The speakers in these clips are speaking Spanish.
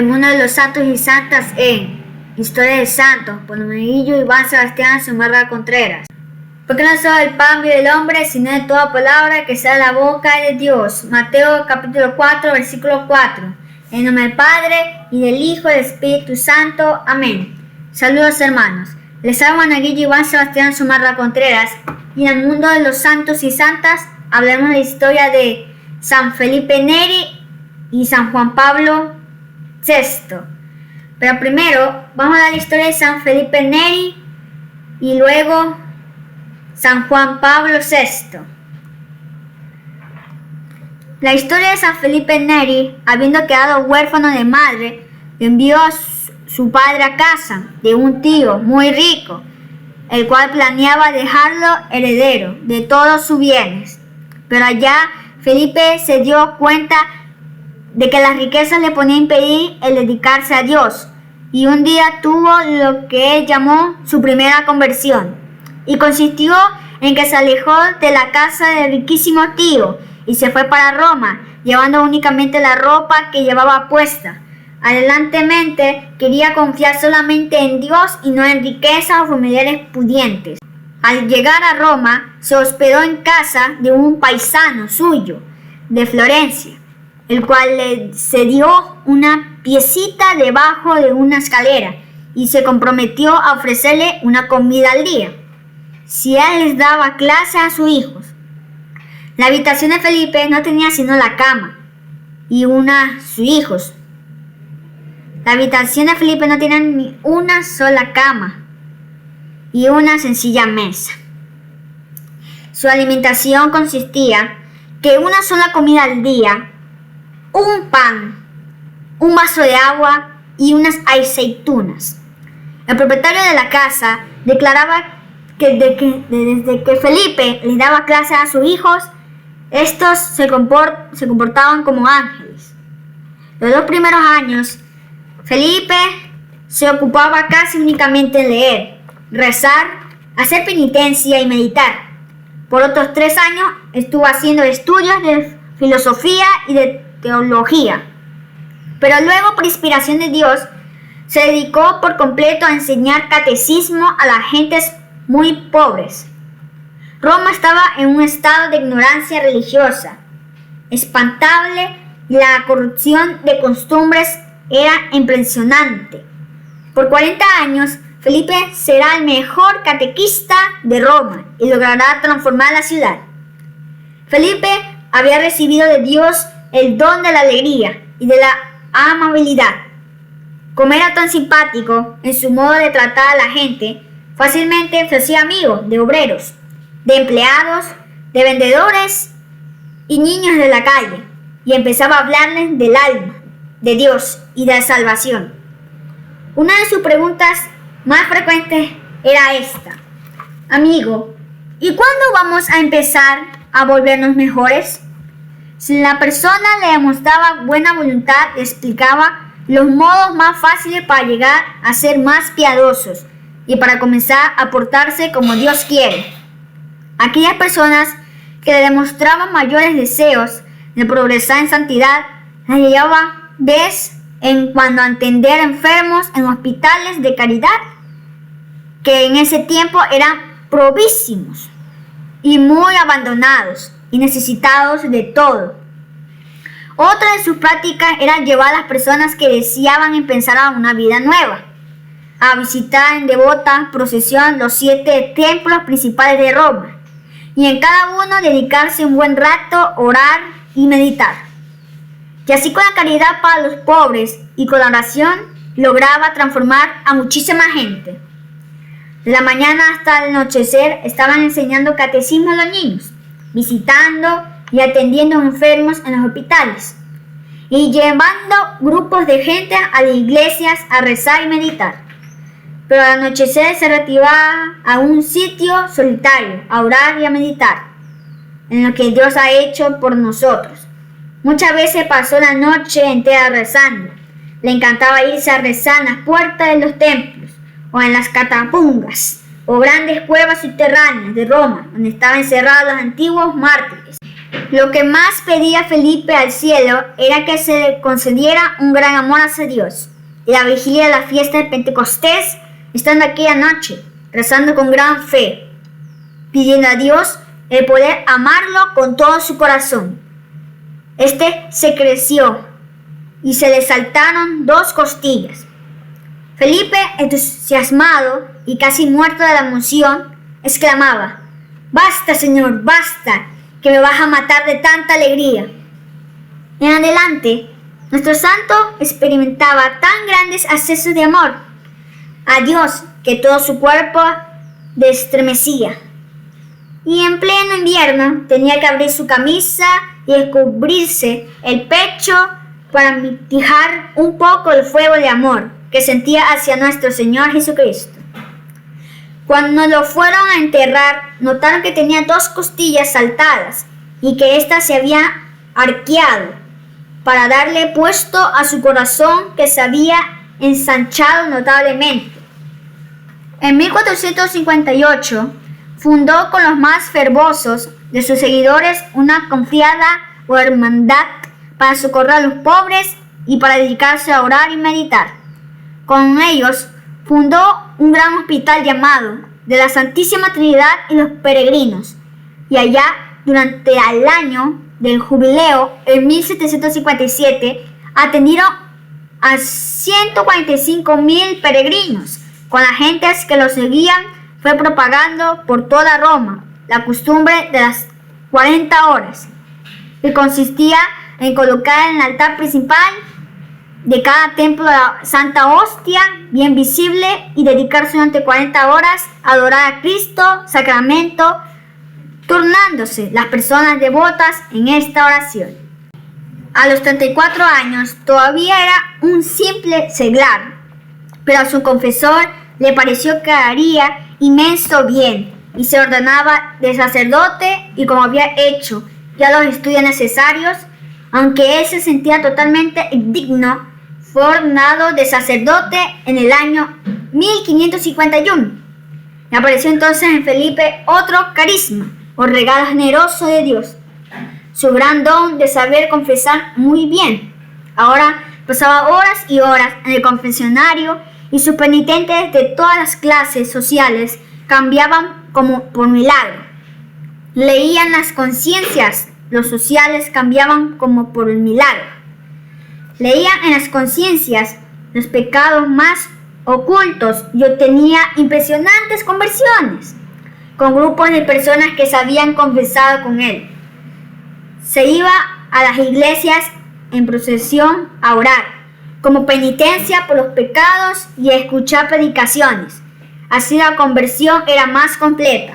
El mundo de los santos y santas en Historia de Santos, por Monaguillo Iván Sebastián Zumarra Contreras. Porque no solo el pan vive el hombre, sino de toda palabra que sea la boca de Dios. Mateo capítulo 4, versículo 4. En nombre del Padre, y del Hijo, y del Espíritu Santo. Amén. Saludos, hermanos. Les habla Monaguillo Iván Sebastián Zumarra Contreras, y en el mundo de los santos y santas hablaremos de la historia de San Felipe Neri y San Juan Pablo VI. Pero primero vamos a dar la historia de San Felipe Neri y luego San Juan Pablo VI. La historia de San Felipe Neri, habiendo quedado huérfano de madre, envió a su padre a casa de un tío muy rico, el cual planeaba dejarlo heredero de todos sus bienes. Pero allá Felipe se dio cuenta de que las riquezas le ponían a impedir el dedicarse a Dios, y un día tuvo lo que él llamó su primera conversión, y consistió en que se alejó de la casa del riquísimo tío y se fue para Roma, llevando únicamente la ropa que llevaba puesta. Adelantemente quería confiar solamente en Dios y no en riquezas o familiares pudientes. Al llegar a Roma, se hospedó en casa de un paisano suyo de Florencia, el cual le cedió una piecita debajo de una escalera y se comprometió a ofrecerle una comida al día, si él les daba clase a sus hijos. La habitación de Felipe no tenía sino la cama y sus hijos. La habitación de Felipe no tenía ni una sola cama y una sencilla mesa. Su alimentación consistía que una sola comida al día, un pan, un vaso de agua y unas aceitunas. El propietario de la casa declaraba que desde que Felipe le daba clase a sus hijos, estos se comportaban como ángeles. Los 2 primeros años, Felipe se ocupaba casi únicamente en leer, rezar, hacer penitencia y meditar. Por otros 3 años estuvo haciendo estudios de filosofía y de teología. Pero luego, por inspiración de Dios, se dedicó por completo a enseñar catecismo a las gentes muy pobres. Roma estaba en un estado de ignorancia religiosa espantable y la corrupción de costumbres era impresionante. Por 40 años, Felipe será el mejor catequista de Roma y logrará transformar la ciudad. Felipe había recibido de Dios el don de la alegría y de la amabilidad. Como era tan simpático en su modo de tratar a la gente, fácilmente se hacía amigo de obreros, de empleados, de vendedores y niños de la calle, y empezaba a hablarles del alma, de Dios y de la salvación. Una de sus preguntas más frecuentes era esta: amigo, ¿y cuándo vamos a empezar a volvernos mejores? Si la persona le demostraba buena voluntad, le explicaba los modos más fáciles para llegar a ser más piadosos y para comenzar a portarse como Dios quiere. Aquellas personas que le demostraban mayores deseos de progresar en santidad, las llevaba vez en cuando a atender enfermos en hospitales de caridad, que en ese tiempo eran probísimos y muy abandonados y necesitados de todo. Otra de sus prácticas era llevar a las personas que deseaban empezar a una vida nueva a visitar en devota procesión los 7 templos principales de Roma, y en cada uno dedicarse un buen rato, orar y meditar. Y así, con la caridad para los pobres y con la oración, lograba transformar a muchísima gente. De la mañana hasta el anochecer estaban enseñando catecismo a los niños, visitando y atendiendo enfermos en los hospitales, y llevando grupos de gente a las iglesias a rezar y meditar. Pero al anochecer se retiraba a un sitio solitario a orar y a meditar en lo que Dios ha hecho por nosotros. Muchas veces pasó la noche entera rezando. Le encantaba irse a rezar en las puertas de los templos o en las catacumbas o grandes cuevas subterráneas de Roma, donde estaban encerrados los antiguos mártires. Lo que más pedía Felipe al cielo era que se le concediera un gran amor hacia Dios. Y la vigilia de la fiesta de Pentecostés, estando aquella noche, rezando con gran fe, pidiendo a Dios el poder amarlo con todo su corazón. Este se creció y se le saltaron 2 costillas. Felipe, entusiasmado y casi muerto de la emoción, exclamaba: «Basta, Señor, basta, que me vas a matar de tanta alegría». En adelante, nuestro santo experimentaba tan grandes accesos de amor a Dios que todo su cuerpo destremecía. Y en pleno invierno tenía que abrir su camisa y descubrirse el pecho para mitigar un poco el fuego de amor que sentía hacia nuestro Señor Jesucristo. Cuando lo fueron a enterrar, notaron que tenía 2 costillas saltadas y que ésta se había arqueado para darle puesto a su corazón, que se había ensanchado notablemente. En 1458 fundó con los más fervorosos de sus seguidores una confiada hermandad para socorrer a los pobres y para dedicarse a orar y meditar. Con ellos fundó un gran hospital llamado de la Santísima Trinidad y los Peregrinos, y allá, durante el año del jubileo, en 1757, atendieron a 145,000 peregrinos. Con las gentes que los seguían, fue propagando por toda Roma la costumbre de las 40 horas, que consistía en colocar en el altar principal de cada templo la Santa Hostia, bien visible, y dedicarse durante 40 horas a adorar a Cristo, sacramento, turnándose las personas devotas en esta oración. A los 34 años todavía era un simple seglar, pero a su confesor le pareció que haría inmenso bien y se ordenaba de sacerdote, y como había hecho ya los estudios necesarios, aunque él se sentía totalmente indigno, fue ordenado de sacerdote en el año 1551. Y apareció entonces en Felipe otro carisma o regalo generoso de Dios, su gran don de saber confesar muy bien. Ahora pasaba horas y horas en el confesionario, y sus penitentes de todas las clases sociales cambiaban como por milagro. Leían las conciencias, los sociales cambiaban como por el milagro. Leían en las conciencias los pecados más ocultos y obtenía impresionantes conversiones con grupos de personas que se habían confesado con él. Se iba a las iglesias en procesión a orar como penitencia por los pecados y a escuchar predicaciones. Así la conversión era más completa.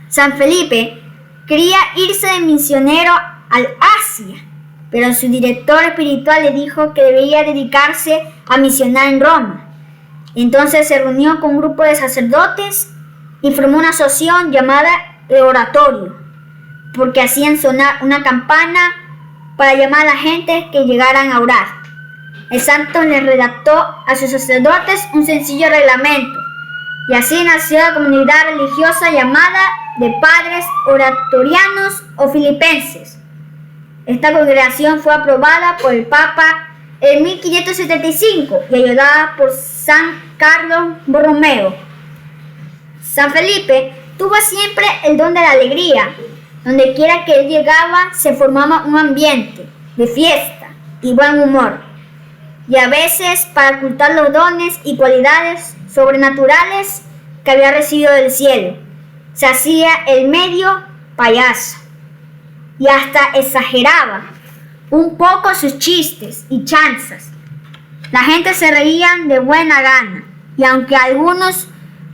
San Felipe quería irse de misionero al Asia, pero su director espiritual le dijo que debía dedicarse a misionar en Roma. Entonces se reunió con un grupo de sacerdotes y formó una asociación llamada el Oratorio, porque hacían sonar una campana para llamar a la gente que llegaran a orar. El santo le redactó a sus sacerdotes un sencillo reglamento, y así nació la comunidad religiosa llamada de Padres Oratorianos o Filipenses. Esta congregación fue aprobada por el Papa en 1575 y ayudada por San Carlos Borromeo. San Felipe tuvo siempre el don de la alegría. Donde quiera que él llegaba se formaba un ambiente de fiesta y buen humor. Y a veces, para ocultar los dones y cualidades sobrenaturales que había recibido del cielo, se hacía el medio payaso y hasta exageraba un poco sus chistes y chanzas. La gente se reían de buena gana, y aunque a algunos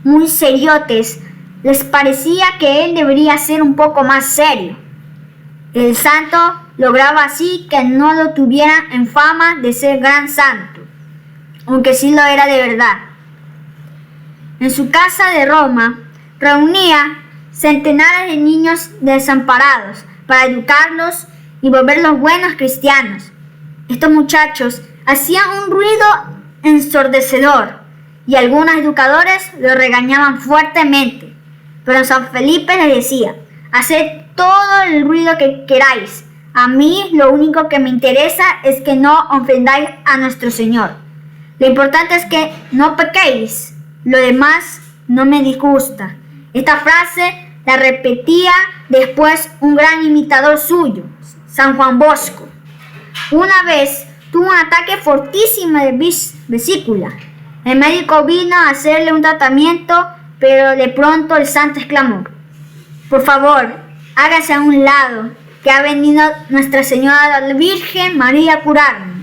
muy seriotes les parecía que él debería ser un poco más serio, el santo lograba así que no lo tuvieran en fama de ser gran santo, aunque sí lo era de verdad. En su casa de Roma reunía centenares de niños desamparados para educarlos y volverlos buenos cristianos. Estos muchachos hacían un ruido ensordecedor y algunos educadores lo regañaban fuertemente, pero San Felipe les decía: Haced todo el ruido que queráis. A mí lo único que me interesa es que no ofendáis a nuestro Señor. Lo importante es que no pequéis. Lo demás no me disgusta. Esta frase la repetía después un gran imitador suyo, San Juan Bosco. Una vez tuvo un ataque fortísimo de vesícula. El médico vino a hacerle un tratamiento, pero de pronto el santo exclamó: por favor, hágase a un lado, que ha venido Nuestra Señora la Virgen María a curarme.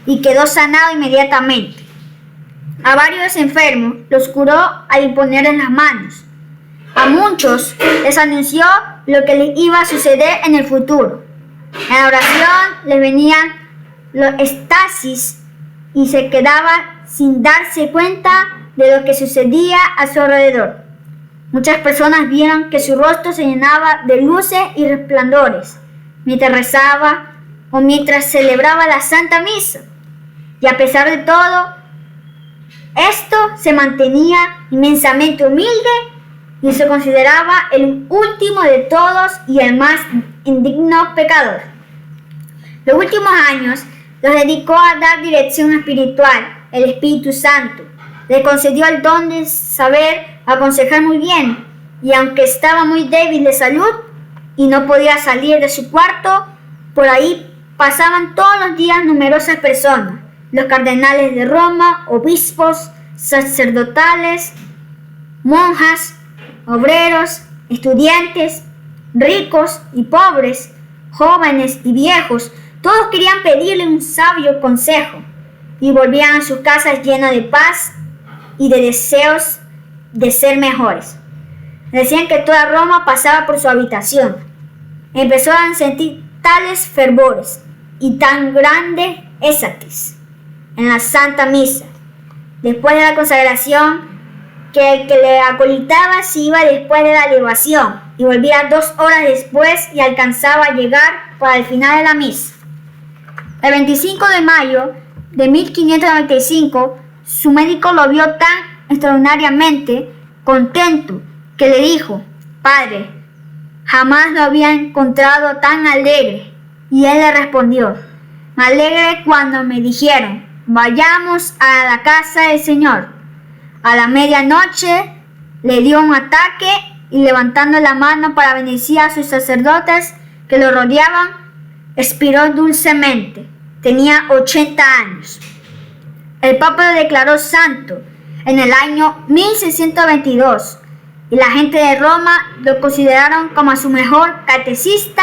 Y quedó sanado inmediatamente. A varios enfermos los curó al imponerles las manos. A muchos les anunció lo que les iba a suceder en el futuro. En la oración les venían los estasis y se quedaba sin darse cuenta de lo que sucedía a su alrededor. Muchas personas vieron que su rostro se llenaba de luces y resplandores mientras rezaba o mientras celebraba la Santa Misa. Y a pesar de todo, esto se mantenía inmensamente humilde y se consideraba el último de todos y el más indigno pecador. Los últimos años los dedicó a dar dirección espiritual. El Espíritu Santo le concedió el don de saber aconsejar muy bien, y aunque estaba muy débil de salud y no podía salir de su cuarto, por ahí pasaban todos los días numerosas personas: los cardenales de Roma, obispos, sacerdotales, monjas, obreros, estudiantes, ricos y pobres, jóvenes y viejos. Todos querían pedirle un sabio consejo y volvían a sus casas llenos de paz y de deseos de ser mejores. Decían que toda Roma pasaba por su habitación. Empezó a sentir tales fervores y tan grande éxtasis en la Santa Misa, después de la consagración, que el que le acolitaba se iba después de la elevación y volvía 2 horas después y alcanzaba a llegar para el final de la misa. El 25 de mayo de 1595, su médico lo vio tan extraordinariamente contento que le dijo: Padre, jamás lo había encontrado tan alegre. Y él le respondió: me alegré cuando me dijeron: vayamos a la casa del Señor. A la medianoche le dio un ataque y, levantando la mano para bendecir a sus sacerdotes que lo rodeaban, expiró dulcemente. Tenía 80 años. El Papa lo declaró santo en el año 1622 y la gente de Roma lo consideraron como su mejor catecista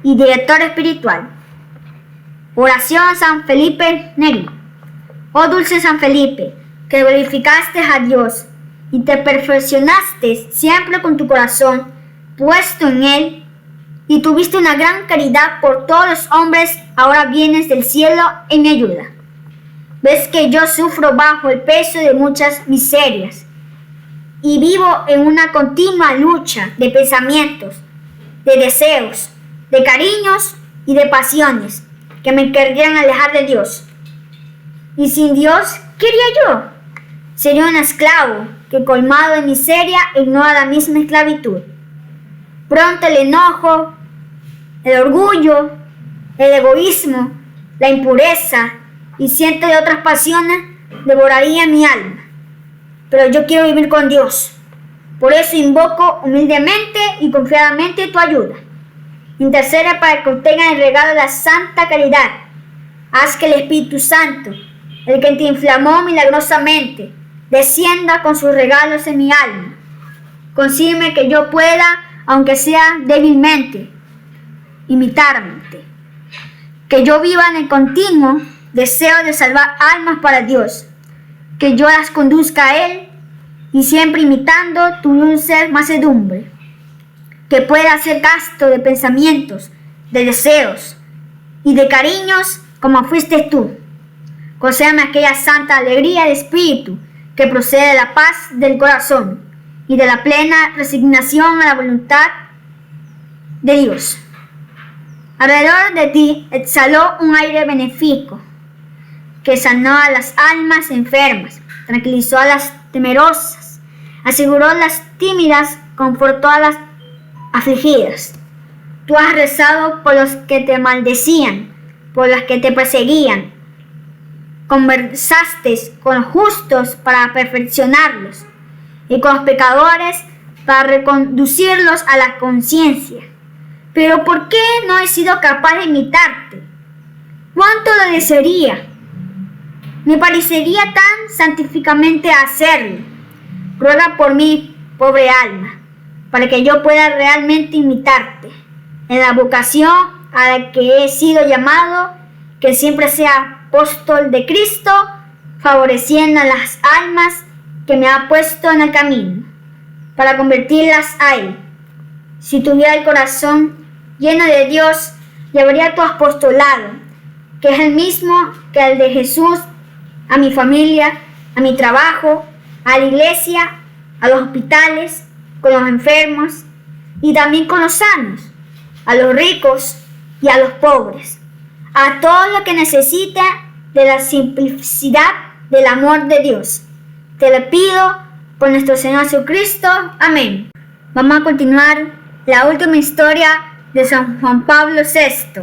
y director espiritual. Oración a San Felipe Neri. Oh dulce San Felipe, que glorificaste a Dios y te perfeccionaste siempre con tu corazón puesto en Él, y tuviste una gran caridad por todos los hombres, ahora vienes del cielo en mi ayuda. Ves que yo sufro bajo el peso de muchas miserias y vivo en una continua lucha de pensamientos, de deseos, de cariños y de pasiones que me querrían alejar de Dios. Y sin Dios, ¿qué haría yo? Sería un esclavo que, colmado de miseria, ignora la misma esclavitud. Pronto el enojo, el orgullo, el egoísmo, la impureza y cientos de otras pasiones devorarían mi alma. Pero yo quiero vivir con Dios. Por eso invoco humildemente y confiadamente tu ayuda. Intercede para que obtengan el regalo de la santa caridad. Haz que el Espíritu Santo, el que te inflamó milagrosamente, descienda con sus regalos en mi alma. Consígueme que yo pueda, aunque sea débilmente, imitarte. Que yo viva en el continuo deseo de salvar almas para Dios. Que yo las conduzca a Él y siempre imitando tu dulce mansedumbre. Que pueda hacer gasto de pensamientos, de deseos y de cariños como fuiste tú. Concédame aquella santa alegría de espíritu que procede de la paz del corazón y de la plena resignación a la voluntad de Dios. Alrededor de ti exhaló un aire benéfico que sanó a las almas enfermas, tranquilizó a las temerosas, aseguró a las tímidas, confortó a las afligidas. Tú has rezado por los que te maldecían, por los que te perseguían. Conversaste con los justos para perfeccionarlos y con los pecadores para reconducirlos a la conciencia. Pero ¿por qué no he sido capaz de imitarte? ¿Cuánto lo desearía? Me parecería tan santificamente hacerlo. Ruega por mí, pobre alma, para que yo pueda realmente imitarte en la vocación a la que he sido llamado, que siempre sea apóstol de Cristo, favoreciendo a las almas que me ha puesto en el camino, para convertirlas a Él. Si tuviera el corazón lleno de Dios, llevaría tu apostolado, que es el mismo que el de Jesús, a mi familia, a mi trabajo, a la iglesia, a los hospitales, con los enfermos y también con los sanos, a los ricos y a los pobres, a todo lo que necesita de la simplicidad del amor de Dios. Te lo pido por nuestro Señor Jesucristo. Amén. Vamos a continuar la última historia de San Juan Pablo VI.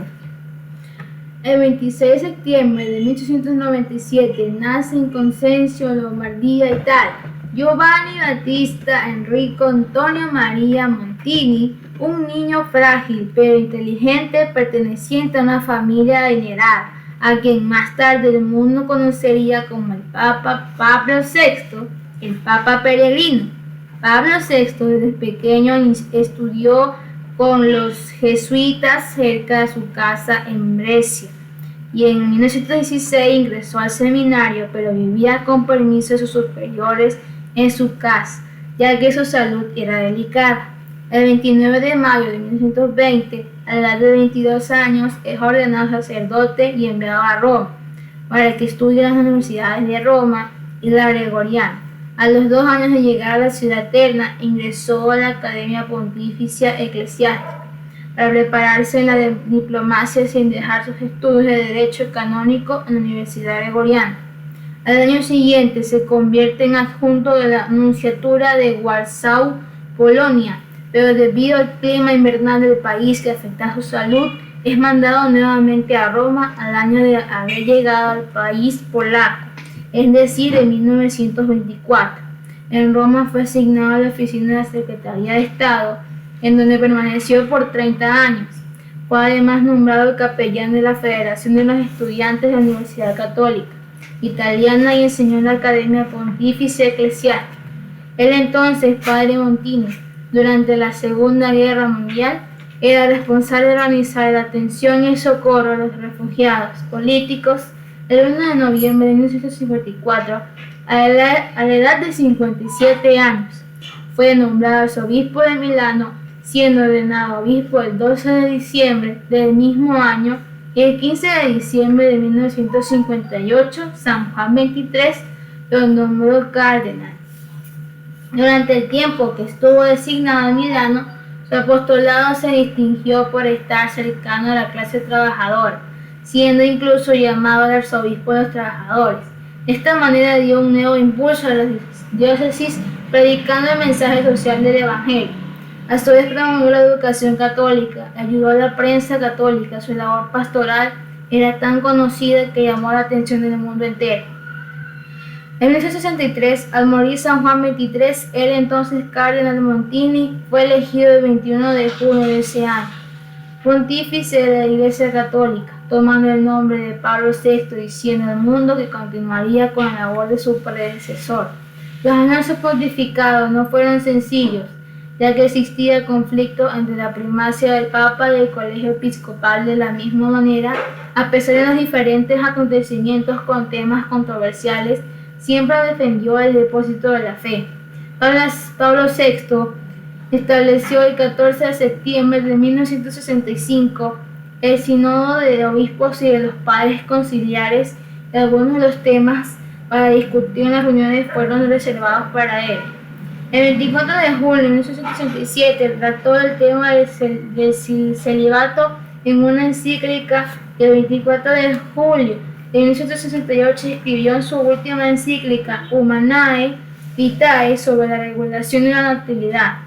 El 26 de septiembre de 1897 nace en Cosenzo, Lombardía, Italia, Giovanni Battista Enrico Antonio Maria Montini, un niño frágil pero inteligente perteneciente a una familia adinerada, a quien más tarde el mundo conocería como el Papa Pablo VI, el Papa peregrino. Pablo VI desde pequeño estudió con los jesuitas cerca de su casa en Brescia y en 1916 ingresó al seminario, pero vivía con permiso de sus superiores en su casa, ya que su salud era delicada. El 29 de mayo de 1920, a la edad de 22 años, es ordenado sacerdote y enviado a Roma, para que estudie en las universidades de Roma y la Gregoriana. A los 2 años de llegar a la ciudad eterna, ingresó a la Academia Pontificia Eclesiástica, para prepararse en la diplomacia sin dejar sus estudios de Derecho Canónico en la Universidad Gregoriana. Al año siguiente se convierte en adjunto de la Nunciatura de Warsaw, Polonia, pero debido al clima invernal del país que afecta a su salud, es mandado nuevamente a Roma al año de haber llegado al país polaco, es decir, en 1924. En Roma fue asignado a la oficina de la Secretaría de Estado, en donde permaneció por 30 años. Fue además nombrado capellán de la Federación de los Estudiantes de la Universidad Católica Italiana y enseñó en la Academia Pontificia Eclesiástica. Él entonces, padre Montini, durante la Segunda Guerra Mundial, era responsable de organizar la atención y el socorro a los refugiados políticos. El 1 de noviembre de 1954, a la edad de 57 años, fue nombrado arzobispo de Milano, siendo ordenado obispo el 12 de diciembre del mismo año, y el 15 de diciembre de 1958, San Juan XXIII lo nombró cardenal. Durante el tiempo que estuvo designado en Milano, su apostolado se distinguió por estar cercano a la clase trabajadora, siendo incluso llamado el arzobispo de los trabajadores. De esta manera dio un nuevo impulso a las diócesis, predicando el mensaje social del Evangelio. A su vez promovió la educación católica, ayudó a la prensa católica. Su labor pastoral era tan conocida que llamó la atención del mundo entero. En 1963, al morir San Juan XXIII, el entonces cardenal Montini fue elegido el 21 de junio de ese año pontífice de la Iglesia Católica, tomando el nombre de Pablo VI, diciendo al mundo que continuaría con la labor de su predecesor. Los años pontificados no fueron sencillos, ya que existía conflicto entre la primacia del Papa y el Colegio Episcopal. De la misma manera, a pesar de los diferentes acontecimientos con temas controversiales, siempre defendió el depósito de la fe. Pablo VI estableció el 14 de septiembre de 1965 el Sínodo de Obispos y de los Padres Conciliares, y algunos de los temas para discutir en las reuniones fueron reservados para él. El 24 de julio de 1967 trató el tema del celibato en una encíclica, y el 24 de julio de 1968 escribió en su última encíclica Humanae Vitae sobre la regulación de la natalidad.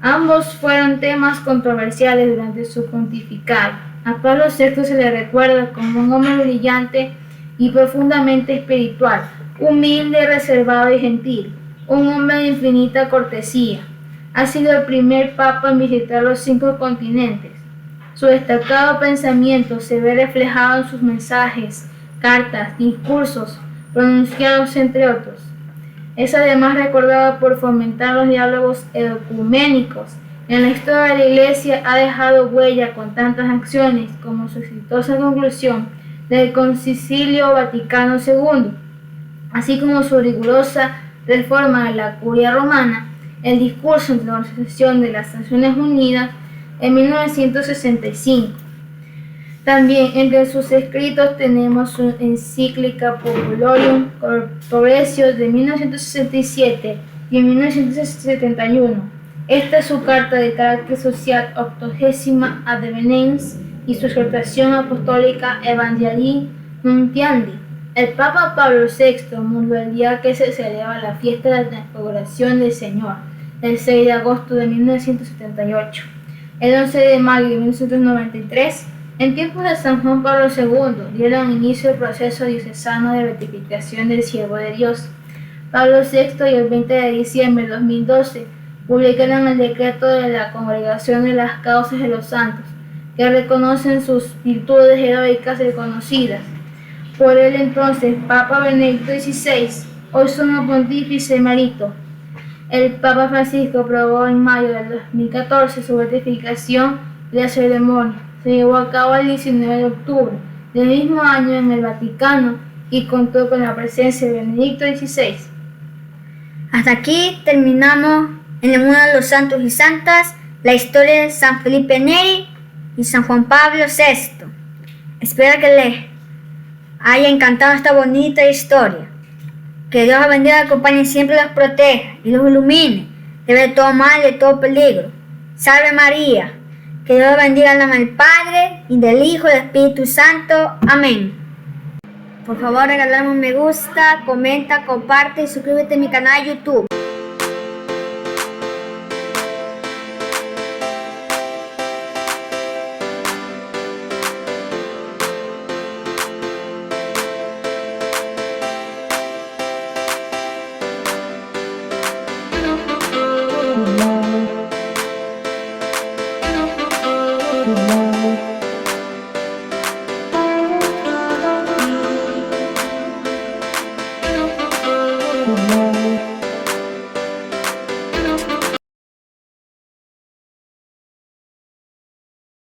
Ambos fueron temas controversiales durante su pontificado. A Pablo VI se le recuerda como un hombre brillante y profundamente espiritual, humilde, reservado y gentil, un hombre de infinita cortesía. Ha sido el primer papa en visitar los 5 continentes. Su destacado pensamiento se ve reflejado en sus mensajes, cartas, discursos, pronunciados entre otros. Es además recordado por fomentar los diálogos ecuménicos. En la historia de la Iglesia ha dejado huella con tantas acciones como su exitosa conclusión del Concilio Vaticano II, así como su rigurosa reforma de la Curia Romana, el discurso ante la Organización de las Naciones Unidas en 1965. También entre sus escritos tenemos su encíclica Popularium Corporatio de 1967 y en 1971. Esta es su carta de carácter social Octogésima Advenens y su exhortación apostólica Evangelii Nuntiandi. El Papa Pablo VI murió el día que se celebra la fiesta de la Transfiguración del Señor, el 6 de agosto de 1978. El 11 de mayo de 1993, en tiempos de San Juan Pablo II, dieron inicio al proceso diocesano de beatificación del siervo de Dios. Pablo VI y el 20 de diciembre de 2012 publicaron el decreto de la Congregación de las Causas de los Santos, que reconocen sus virtudes heroicas reconocidas por el entonces Papa Benedicto XVI, hoy sumo pontífice emérito. El Papa Francisco aprobó en mayo del 2014 su beatificación y la ceremonia se llevó a cabo el 19 de octubre del mismo año en el Vaticano y contó con la presencia de Benedicto XVI. Hasta aquí terminamos en el mundo de los santos y santas la historia de San Felipe Neri y San Juan Pablo VI. Espero que les haya encantado esta bonita historia. Que Dios los bendiga, acompañe, siempre los proteja y los ilumine de todo mal, de todo peligro. Salve María. Que Dios los bendiga en el nombre del Padre, y del Hijo, y del Espíritu Santo. Amén. Por favor, regalarme un me gusta, comenta, comparte y suscríbete a mi canal de YouTube.